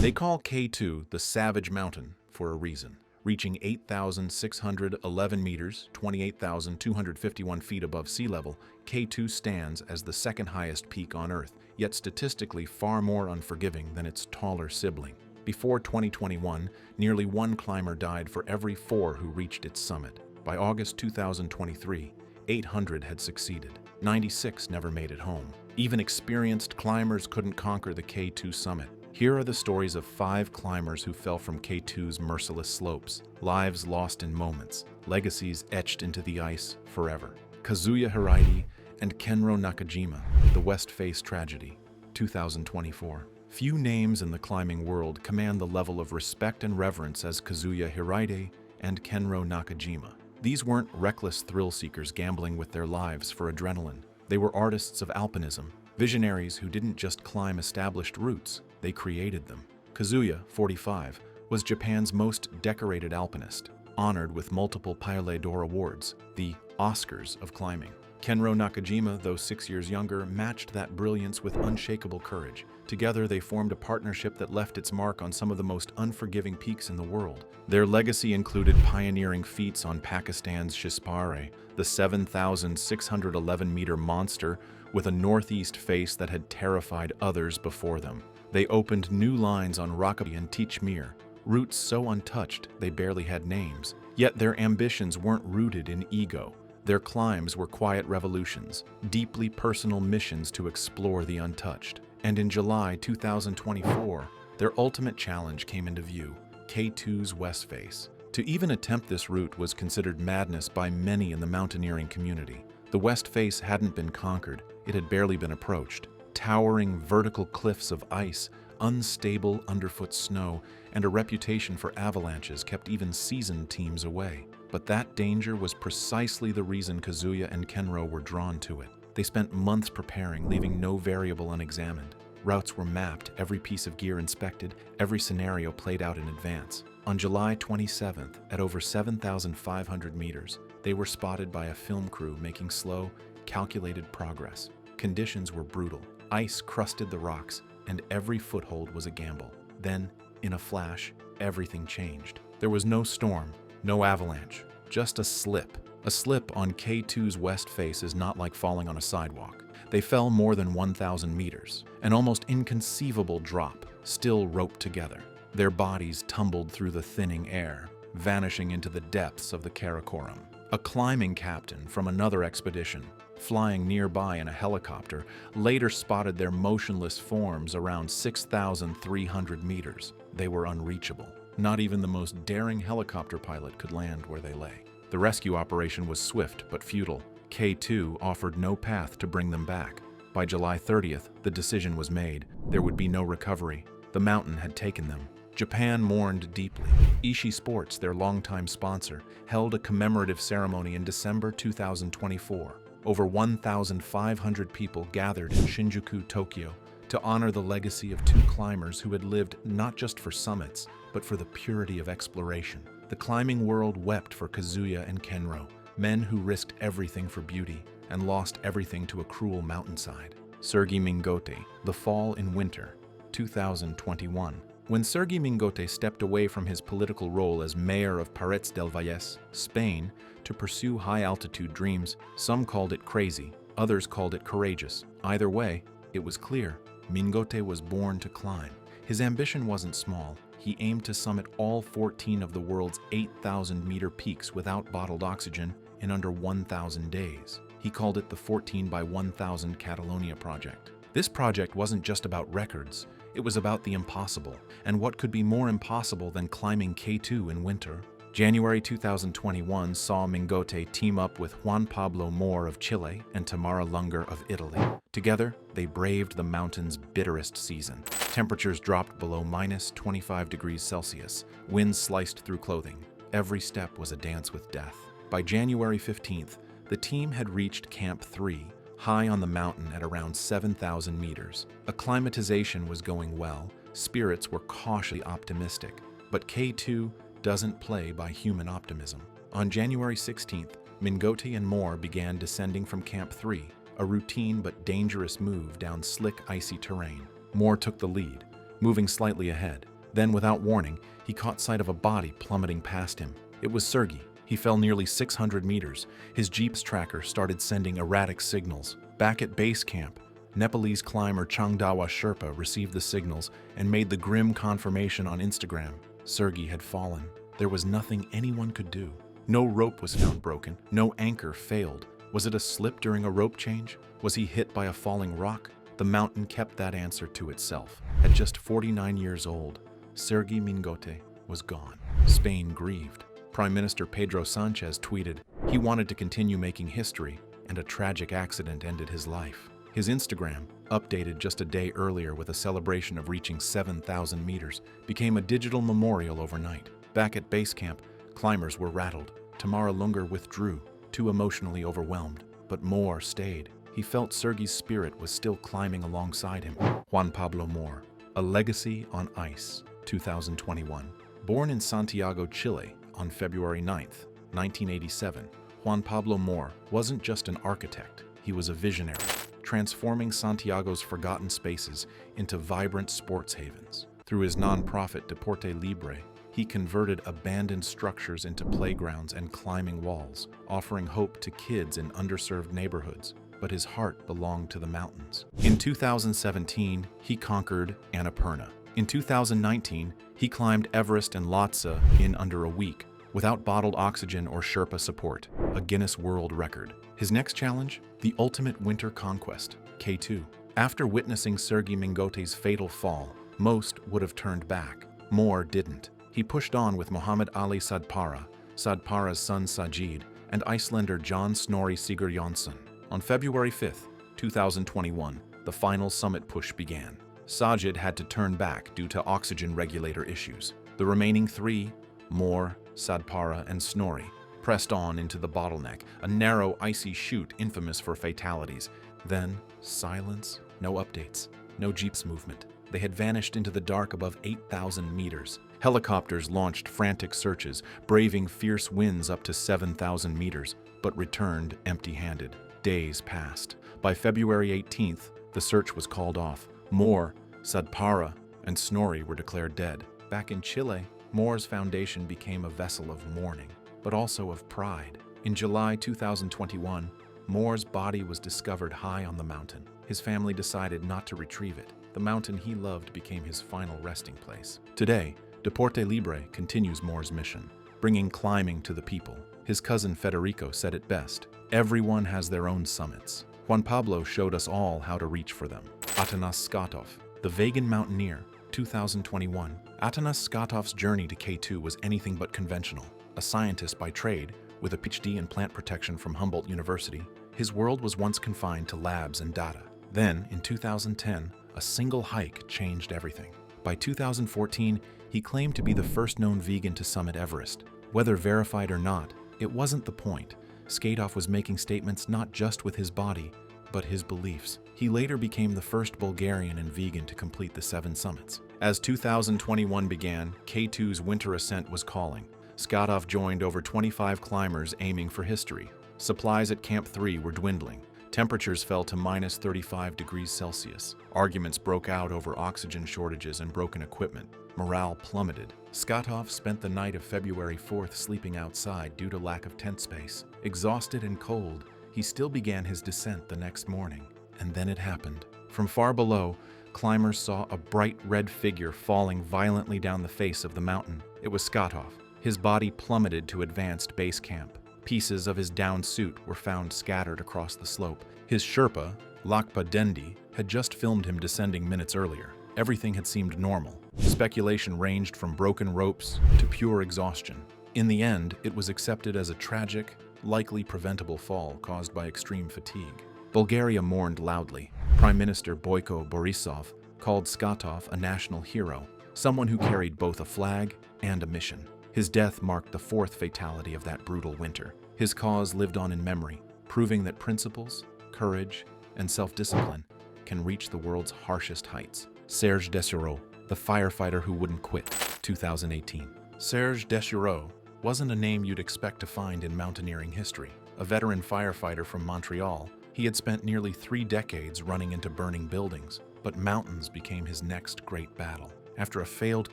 They call K2 the Savage Mountain for a reason. Reaching 8,611 meters, 28,251 feet above sea level, K2 stands as the second highest peak on Earth, yet statistically far more unforgiving than its taller sibling. Before 2021, nearly one climber died for every 4 who reached its summit. By August 2023, 800 had succeeded. 96 never made it home. Even experienced climbers couldn't conquer the K2 summit. Here are the stories of 5 climbers who fell from K2's merciless slopes. Lives lost in moments, legacies etched into the ice forever. Kazuya Hirai and Kenro Nakajima, the West Face Tragedy, 2024. Few names in the climbing world command the level of respect and reverence as Kazuya Hirai and Kenro Nakajima. These weren't reckless thrill-seekers gambling with their lives for adrenaline. They were artists of alpinism, visionaries who didn't just climb established routes, they created them. Kazuya, 45, was Japan's most decorated alpinist, honored with multiple Palme d'Or awards, the Oscars of climbing. Kenro Nakajima, though 6 years younger, matched that brilliance with unshakable courage. Together, they formed a partnership that left its mark on some of the most unforgiving peaks in the world. Their legacy included pioneering feats on Pakistan's Shispare, the 7,611-meter monster with a northeast face that had terrified others before them. They opened new lines on Rakabi and Tichmir, routes so untouched they barely had names. Yet their ambitions weren't rooted in ego. Their climbs were quiet revolutions, deeply personal missions to explore the untouched. And in July 2024, their ultimate challenge came into view, K2's West Face. To even attempt this route was considered madness by many in the mountaineering community. The West Face hadn't been conquered, it had barely been approached. Towering vertical cliffs of ice, unstable underfoot snow, and a reputation for avalanches kept even seasoned teams away. But that danger was precisely the reason Kazuya and Kenro were drawn to it. They spent months preparing, leaving no variable unexamined. Routes were mapped, every piece of gear inspected, every scenario played out in advance. On July 27th, at over 7,500 meters, they were spotted by a film crew making slow, calculated progress. Conditions were brutal. Ice crusted the rocks, and every foothold was a gamble. Then, in a flash, everything changed. There was no storm, no avalanche, just a slip. A slip on K2's West Face is not like falling on a sidewalk. They fell more than 1,000 meters, an almost inconceivable drop, still roped together. Their bodies tumbled through the thinning air, vanishing into the depths of the Karakoram. A climbing captain from another expedition, flying nearby in a helicopter, later spotted their motionless forms around 6,300 meters. They were unreachable. Not even the most daring helicopter pilot could land where they lay. The rescue operation was swift but futile. K2 offered no path to bring them back. By July 30th, the decision was made. There would be no recovery. The mountain had taken them. Japan mourned deeply. Ishii Sports, their longtime sponsor, held a commemorative ceremony in December 2024. Over 1,500 people gathered in Shinjuku, Tokyo, to honor the legacy of 2 climbers who had lived not just for summits, but for the purity of exploration. The climbing world wept for Kazuya and Kenro, men who risked everything for beauty and lost everything to a cruel mountainside. Sergei Mingote, The Fall in Winter, 2021. When Sergei Mingote stepped away from his political role as mayor of Parets del Valles, Spain, to pursue high-altitude dreams, some called it crazy, others called it courageous. Either way, it was clear, Mingote was born to climb. His ambition wasn't small. He aimed to summit all 14 of the world's 8,000-meter peaks without bottled oxygen in under 1,000 days. He called it the 14 by 1,000 Catalonia project. This project wasn't just about records. It was about the impossible. And what could be more impossible than climbing K2 in winter? January 2021 saw Mingote team up with Juan Pablo Moore of Chile and Tamara Lunger of Italy. Together, they braved the mountain's bitterest season. Temperatures dropped below -25 degrees Celsius. Winds sliced through clothing. Every step was a dance with death. By January 15th, the team had reached Camp 3, high on the mountain at around 7,000 meters. Acclimatization was going well. Spirits were cautiously optimistic. But K2 doesn't play by human optimism. On January 16th, Mingote and Moore began descending from Camp 3, a routine but dangerous move down slick, icy terrain. Moore took the lead, moving slightly ahead. Then, without warning, he caught sight of a body plummeting past him. It was Sergei. He fell nearly 600 meters. His Jeep's tracker started sending erratic signals. Back at base camp, Nepalese climber Changdawa Sherpa received the signals and made the grim confirmation on Instagram. Sergei had fallen. There was nothing anyone could do. No rope was found broken. No anchor failed. Was it a slip during a rope change? Was he hit by a falling rock? The mountain kept that answer to itself. At just 49 years old, Sergei Mingote was gone. Spain grieved. Prime Minister Pedro Sanchez tweeted he wanted to continue making history, and a tragic accident ended his life. His Instagram, updated just a day earlier with a celebration of reaching 7,000 meters, became a digital memorial overnight. Back at base camp, climbers were rattled. Tamara Lunger withdrew, too emotionally overwhelmed, but Moore stayed. He felt Sergei's spirit was still climbing alongside him. Juan Pablo Moore, A Legacy on Ice, 2021. Born in Santiago, Chile, on February 9, 1987, Juan Pablo Moore wasn't just an architect, he was a visionary, transforming Santiago's forgotten spaces into vibrant sports havens. Through his nonprofit Deporte Libre, he converted abandoned structures into playgrounds and climbing walls, offering hope to kids in underserved neighborhoods. But his heart belonged to the mountains. In 2017, he conquered Annapurna. In 2019, he climbed Everest and Lhotse in under a week, without bottled oxygen or Sherpa support, a Guinness World Record. His next challenge? The ultimate winter conquest, K2. After witnessing Sergei Mingote's fatal fall, most would have turned back. Moore didn't. He pushed on with Muhammad Ali Sadpara, Sadpara's son Sajid, and Icelander John Snorri Sigurjonsson. On February 5, 2021, the final summit push began. Sajid had to turn back due to oxygen regulator issues. The remaining three, Moore, Sadpara, and Snorri, pressed on into the Bottleneck, a narrow, icy chute infamous for fatalities. Then, silence, no updates, no jeeps movement. They had vanished into the dark above 8,000 meters. Helicopters launched frantic searches, braving fierce winds up to 7,000 meters, but returned empty-handed. Days passed. By February 18th, the search was called off. Moore, Sadpara, and Snorri were declared dead. Back in Chile, Moore's foundation became a vessel of mourning, but also of pride. In July 2021, Moore's body was discovered high on the mountain. His family decided not to retrieve it. The mountain he loved became his final resting place. Today, Deporte Libre continues Moore's mission, bringing climbing to the people. His cousin Federico said it best: everyone has their own summits. Juan Pablo showed us all how to reach for them. Atanas Skatov, the vegan mountaineer, 2021. Atanas Skatov's journey to K2 was anything but conventional. A scientist by trade, with a PhD in plant protection from Humboldt University, his world was once confined to labs and data. Then, in 2010, a single hike changed everything. By 2014, he claimed to be the first known vegan to summit Everest. Whether verified or not, it wasn't the point. Skatov was making statements not just with his body, but his beliefs. He later became the first Bulgarian and vegan to complete the 7 summits. As 2021 began, K2's winter ascent was calling. Skatov joined over 25 climbers aiming for history. Supplies at Camp 3 were dwindling. Temperatures fell to minus 35 degrees Celsius. Arguments broke out over oxygen shortages and broken equipment. Morale plummeted. Skatov spent the night of February 4th sleeping outside due to lack of tent space. Exhausted and cold, he still began his descent the next morning. And then it happened. From far below, climbers saw a bright red figure falling violently down the face of the mountain. It was Skatov. His body plummeted to advanced base camp. Pieces of his down suit were found scattered across the slope. His Sherpa, Lakpa Dendi, had just filmed him descending minutes earlier. Everything had seemed normal. Speculation ranged from broken ropes to pure exhaustion. In the end, it was accepted as a tragic, likely preventable fall caused by extreme fatigue. Bulgaria mourned loudly. Prime Minister Boyko Borisov called Skatov a national hero, someone who carried both a flag and a mission. His death marked the 4th fatality of that brutal winter. His cause lived on in memory, proving that principles, courage, and self-discipline can reach the world's harshest heights. Serge Dessureau, the firefighter who wouldn't quit, 2018. Serge Dessureau wasn't a name you'd expect to find in mountaineering history. A veteran firefighter from Montreal, he had spent nearly 3 decades running into burning buildings, but mountains became his next great battle. After a failed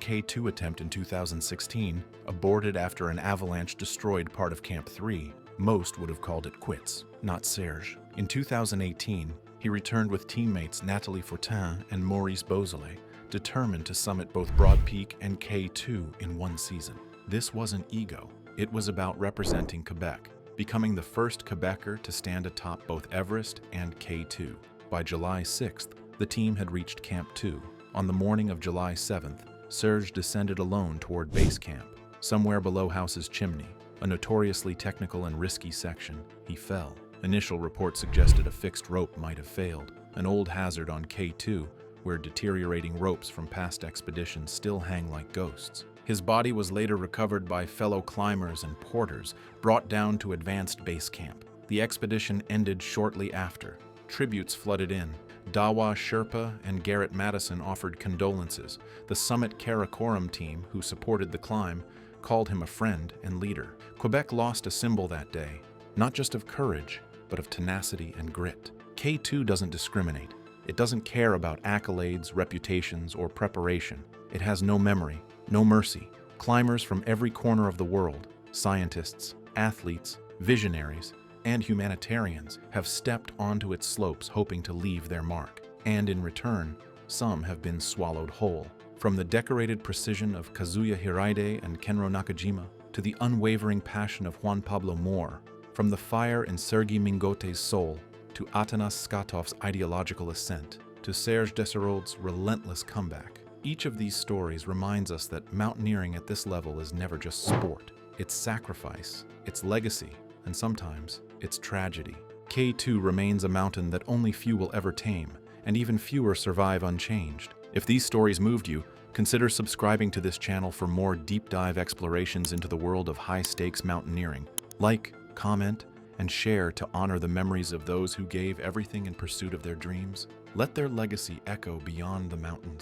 K2 attempt in 2016, aborted after an avalanche destroyed part of Camp 3, most would have called it quits, not Serge. In 2018, he returned with teammates Nathalie Fortin and Maurice Beausoleil, determined to summit both Broad Peak and K2 in one season. This wasn't ego. It was about representing Quebec, becoming the first Quebecer to stand atop both Everest and K2. By July 6th, the team had reached Camp 2. On the morning of July 7th, Serge descended alone toward base camp. Somewhere below House's chimney, a notoriously technical and risky section, he fell. Initial reports suggested a fixed rope might have failed, an old hazard on K2, where deteriorating ropes from past expeditions still hang like ghosts. His body was later recovered by fellow climbers and porters, brought down to advanced base camp. The expedition ended shortly after. Tributes flooded in. Dawa Sherpa and Garrett Madison offered condolences. The Summit Karakoram team, who supported the climb, called him a friend and leader. Quebec lost a symbol that day, not just of courage, but of tenacity and grit. K2 doesn't discriminate. It doesn't care about accolades, reputations, or preparation. It has no memory, no mercy. Climbers from every corner of the world, scientists, athletes, visionaries, and humanitarians have stepped onto its slopes hoping to leave their mark. And in return, some have been swallowed whole. From the decorated precision of Kazuya Hiraide and Kenro Nakajima to the unwavering passion of Juan Pablo Moore, from the fire in Sergei Mingote's soul to Atanas Skatov's ideological ascent, to Serge Desserolles' relentless comeback. Each of these stories reminds us that mountaineering at this level is never just sport. It's sacrifice, it's legacy, and sometimes it's tragedy. K2 remains a mountain that only few will ever tame, and even fewer survive unchanged. If these stories moved you, consider subscribing to this channel for more deep dive explorations into the world of high-stakes mountaineering. Like, comment, and share to honor the memories of those who gave everything in pursuit of their dreams. Let their legacy echo beyond the mountains.